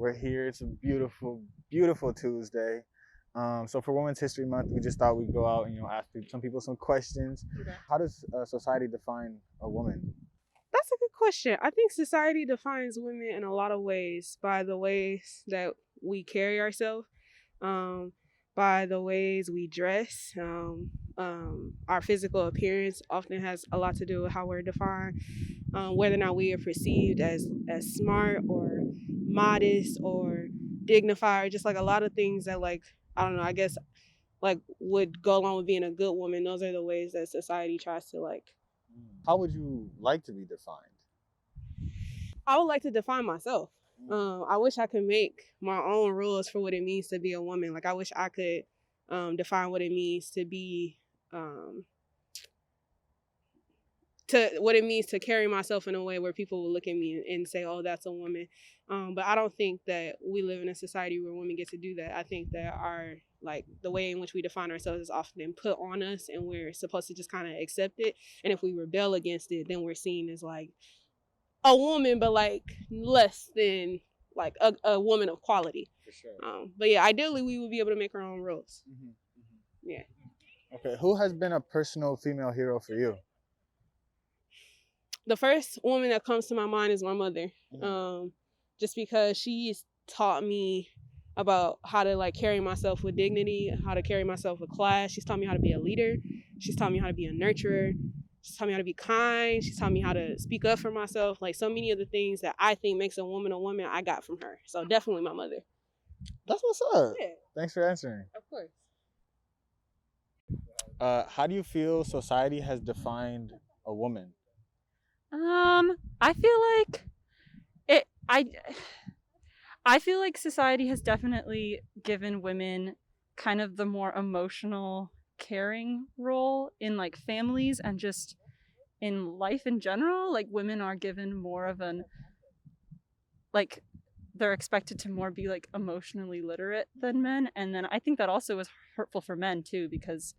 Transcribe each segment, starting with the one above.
We're here. It's a beautiful, beautiful Tuesday. So for Women's History Month, we just thought we'd go out and ask some people some questions. Okay. How does society define a woman? That's a good question. I think society defines women in a lot of ways by the ways that we carry ourselves, um, by the ways we dress. Our physical appearance often has a lot to do with how we're defined, whether or not we are perceived as smart or modest or dignified, or just like a lot of things that like I don't know. I guess like would go along with being a good woman. Those are the ways that society tries to like. How would you like to be defined? I would like to define myself. I wish I could make my own rules for what it means to be a woman. Like I wish I could define what it means to be to what it means to carry myself in a way where people will look at me and say, "Oh, that's a woman." But I don't think that we live in a society where women get to do that. I think that our like the way in which we define ourselves is often put on us, and we're supposed to just kind of accept it. And if we rebel against it, then we're seen as like a woman, but like less than like a woman of quality. For sure. But yeah, ideally we would be able to make our own rules. Yeah. Okay. Who has been a personal female hero for you? The first woman that comes to my mind is my mother. Just because she's taught me about how to like carry myself with dignity, how to carry myself with class. She's taught me how to be a leader. She's taught me how to be a nurturer. She's taught me how to be kind. She's taught me how to speak up for myself. Like so many of the things that I think makes a woman, I got from her. So definitely my mother. That's what's up. Yeah, Thanks for answering. of course. How do you feel society has defined a woman? I feel like it I feel like society has definitely given women kind of the more emotional caring role in like families and just in life in general. Like women are given more of an like they're expected to more be like emotionally literate than men, and then I think that also is hurtful for men too, because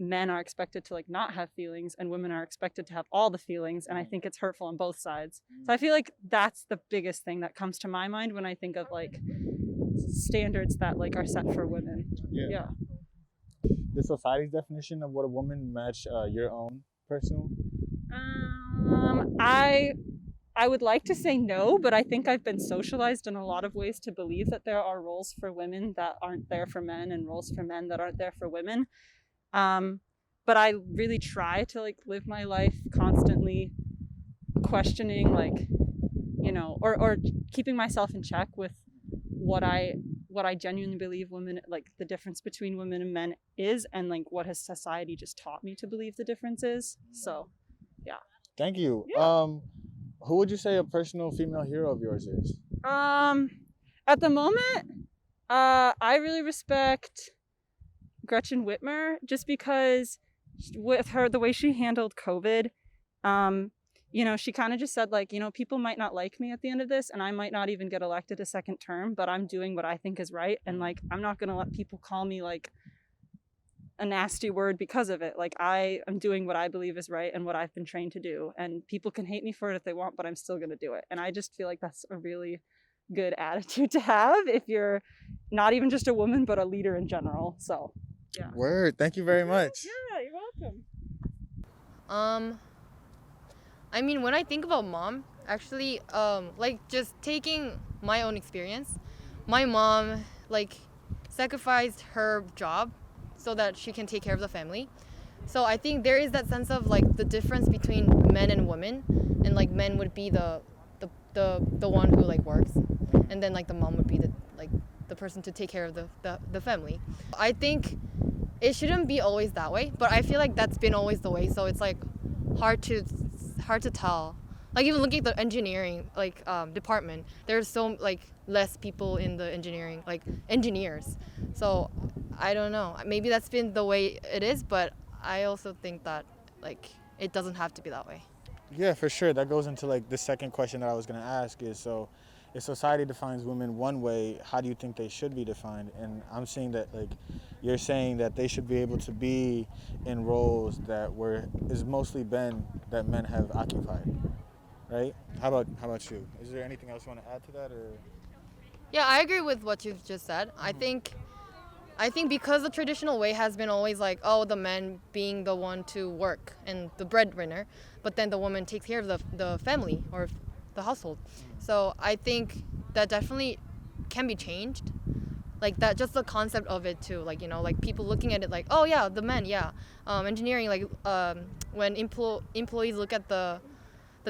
men are expected to like not have feelings and women are expected to have all the feelings, and I think it's hurtful on both sides. So I feel like that's the biggest thing that comes to my mind when I think of like standards that like are set for women. Yeah. Does society's definition of what a woman match your own personal? I would like to say no, but I think I've been socialized in a lot of ways to believe that there are roles for women that aren't there for men and roles for men that aren't there for women. But I really try to like live my life constantly questioning like, or keeping myself in check with what I genuinely believe women, like the difference between women and men is, and like what has society just taught me to believe the difference is. So yeah. Thank you. Yeah. Who would you say a personal female hero of yours is? At the moment, I really respect Gretchen Whitmer, just because with her, the way she handled COVID, she kind of just said like, people might not like me at the end of this, and I might not even get elected a second term, but I'm doing what I think is right. And like, I'm not going to let people call me like a nasty word because of it. Like I am doing what I believe is right and what I've been trained to do, and people can hate me for it if they want, but I'm still going to do it. And I just feel like that's a really good attitude to have if you're not even just a woman, but a leader in general. So yeah. Word. Thank you very much. Yeah, you're welcome. I mean, when I think about mom, actually, like just taking my own experience, my mom like sacrificed her job so that she can take care of the family. So I think there is that sense of like the difference between men and women, and like men would be the one who like works, and then like the mom would be the person to take care of the family. I think it shouldn't be always that way, but I feel like that's been always the way. So it's like hard to tell. Like even looking at the engineering department, there's so like less people in the engineering, like engineers. So I don't know. Maybe that's been the way it is, but I also think that like it doesn't have to be that way. Yeah, for sure. That goes into like the second question that I was going to ask is, so if society defines women one way, how do you think they should be defined? And I'm seeing that like you're saying that they should be able to be in roles that is mostly been that men have occupied, right? How about you? Is there anything else you want to add to that, or? Yeah, I agree with what you've just said. I think because the traditional way has been always like, oh, the man being the one to work and the breadwinner, but then the woman takes care of the family or the household. So I think that definitely can be changed. Like that, just the concept of it too. Like, like people looking at it like, oh yeah, the men, yeah. Engineering, like when employees look at the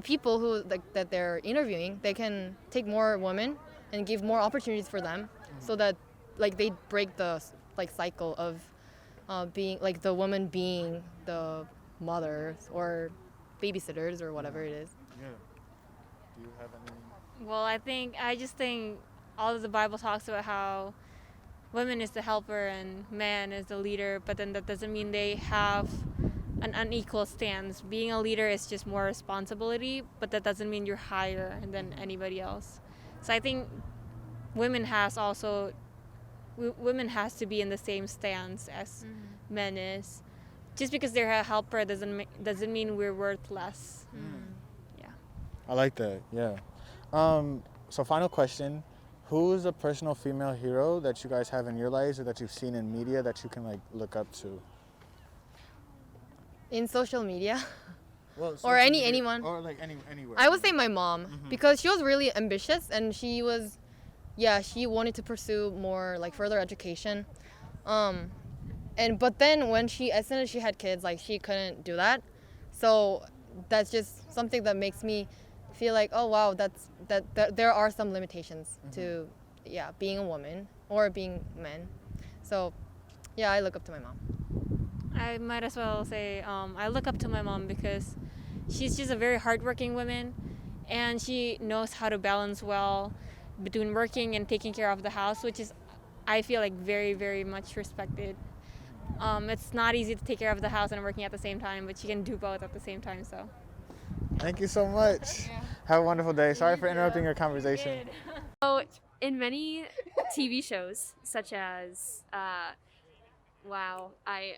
people who like that they're interviewing, they can take more women and give more opportunities for them, so that like they break the like cycle of being like the woman being the mothers or babysitters or whatever it is. Yeah. Do you have any? Well, I just think all of the Bible talks about how woman is the helper and man is the leader, but then that doesn't mean they have an unequal stance. Being a leader is just more responsibility, but that doesn't mean you're higher than anybody else. So I think women has to be in the same stance as men is. Just because they're a helper doesn't mean we're worth less. Yeah. I like that. Yeah. So final question. Who is a personal female hero that you guys have in your lives or that you've seen in media that you can like look up to? In social media, Well, or anyone. Or like anywhere. I would say my mom, because she was really ambitious and she wanted to pursue more like further education. But then as soon as she had kids, like she couldn't do that. So that's just something that makes me feel like, oh wow, that there are some limitations to being a woman or being men. So yeah, I look up to my mom. I might as well say I look up to my mom because she's just a very hardworking woman, and she knows how to balance well between working and taking care of the house, which is, I feel like, very, very much respected. It's not easy to take care of the house and working at the same time, but she can do both at the same time. So. Thank you so much. Have a wonderful day. Sorry for interrupting your conversation. So, in many TV shows, such as, wow, I'm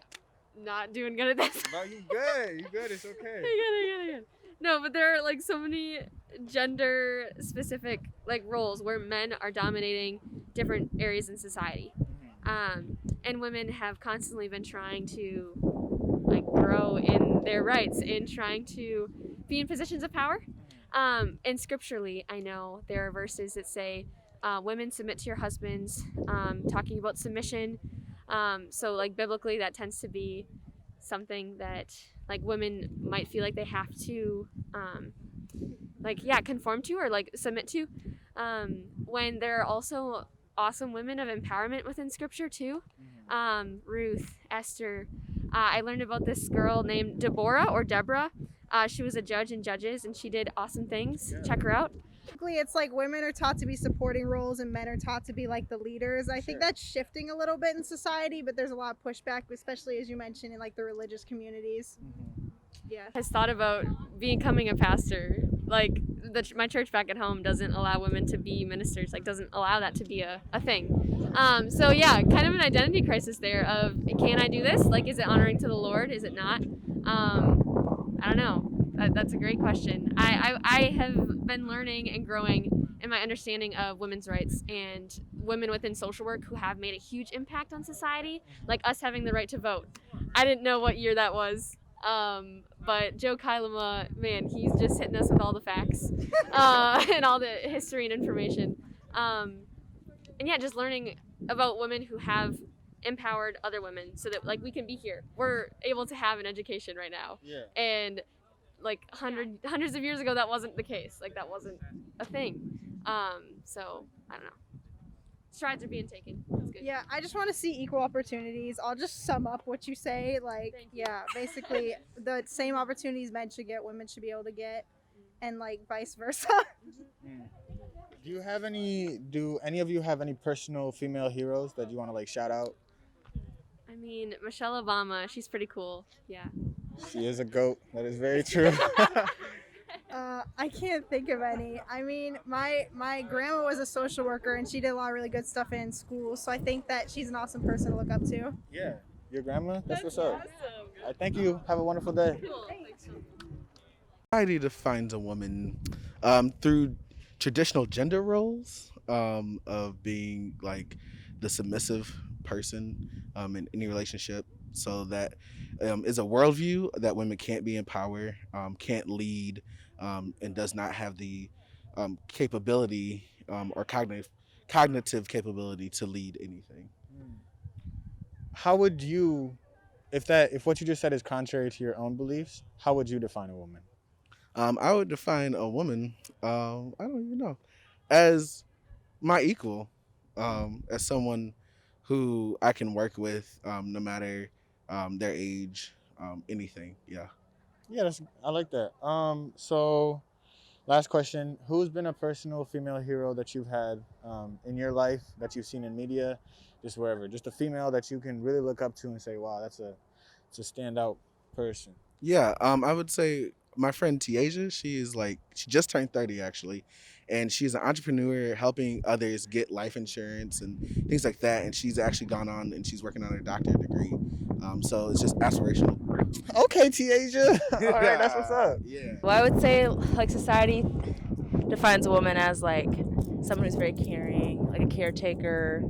not doing good at this. No, you good. You good. It's okay. I get it. No, but there are like so many gender specific like roles where men are dominating different areas in society. And women have constantly been trying to like grow in their rights and trying to be in positions of power. And scripturally, I know there are verses that say, women submit to your husbands, talking about submission. So like biblically, that tends to be something that like women might feel like they have to conform to or like submit to, when there are also awesome women of empowerment within scripture too. Ruth, Esther. I learned about this girl named Deborah. She was a judge in Judges, and she did awesome things. Yeah. Check her out. It's like women are taught to be supporting roles and men are taught to be like the leaders. I think that's shifting a little bit in society, but there's a lot of pushback, especially as you mentioned in like the religious communities. Yeah. Has thought about becoming a pastor. Like my church back at home doesn't allow women to be ministers, like doesn't allow that to be a thing. So yeah, kind of an identity crisis there of, can I do this? Like, is it honoring to the Lord? Is it not? I don't know. That's a great question. I have been learning and growing in my understanding of women's rights and women within social work who have made a huge impact on society, like us having the right to vote. I didn't know what year that was, but Joe Kailama, man, he's just hitting us with all the facts and all the history and information. And yeah, just learning about women who have empowered other women so that like we can be here. We're able to have an education right now. Yeah. And like hundreds of years ago that wasn't the case. Like that wasn't a thing. So I don't know. Strides are being taken. That's good. Yeah, I just want to see equal opportunities. I'll just sum up what you say. Like, yeah, basically the same opportunities men should get, women should be able to get, and like vice versa. Do any of you have any personal female heroes that you want to like shout out? I mean, Michelle Obama, she's pretty cool. Yeah. She is a goat. That is very true. I can't think of any. I mean, my grandma was a social worker and she did a lot of really good stuff in school. So I think that she's an awesome person to look up to. Yeah. Your grandma? That's what's up. Awesome. Thank you. Have a wonderful day. Cool. Society defines a woman through traditional gender roles. of being like the submissive person in any relationship. So that is a worldview that women can't be in power, can't lead, and does not have the capability or cognitive capability to lead anything. How would you, if what you just said is contrary to your own beliefs, how would you define a woman? I would define a woman, I don't even know, as my equal, as someone who I can work with, no matter their age, anything. Yeah. Yeah, I like that. So last question: who's been a personal female hero that you've had in your life that you've seen in media, just wherever, just a female that you can really look up to and say, "Wow, it's a standout person." Yeah, I would say my friend Tiaja, she just turned 30 actually, and she's an entrepreneur helping others get life insurance and things like that. And she's actually gone on and she's working on her doctorate degree. So it's just aspirational. Okay, Tiaja. All right, that's what's up. Yeah. Well, I would say like society defines a woman as like someone who's very caring, like a caretaker,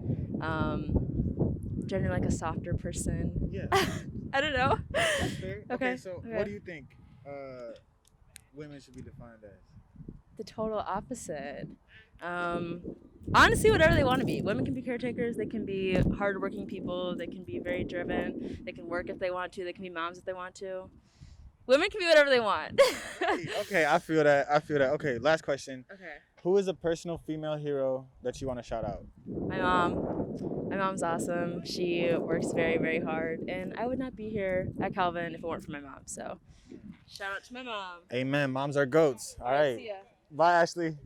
generally like a softer person. Yeah. I don't know. That's fair. Okay, So okay. what do you think women should be defined as? The total opposite. Honestly, whatever they want to be. Women can be caretakers. They can be hardworking people. They can be very driven. They can work if they want to. They can be moms if they want to. Women can be whatever they want. Okay, I feel that. Okay, last question. Okay. Who is a personal female hero that you want to shout out? My mom. My mom's awesome. She works very, very hard. And I would not be here at Calvin if it weren't for my mom. So shout out to my mom. Amen. Moms are goats. All right. See ya. Bye, Ashley.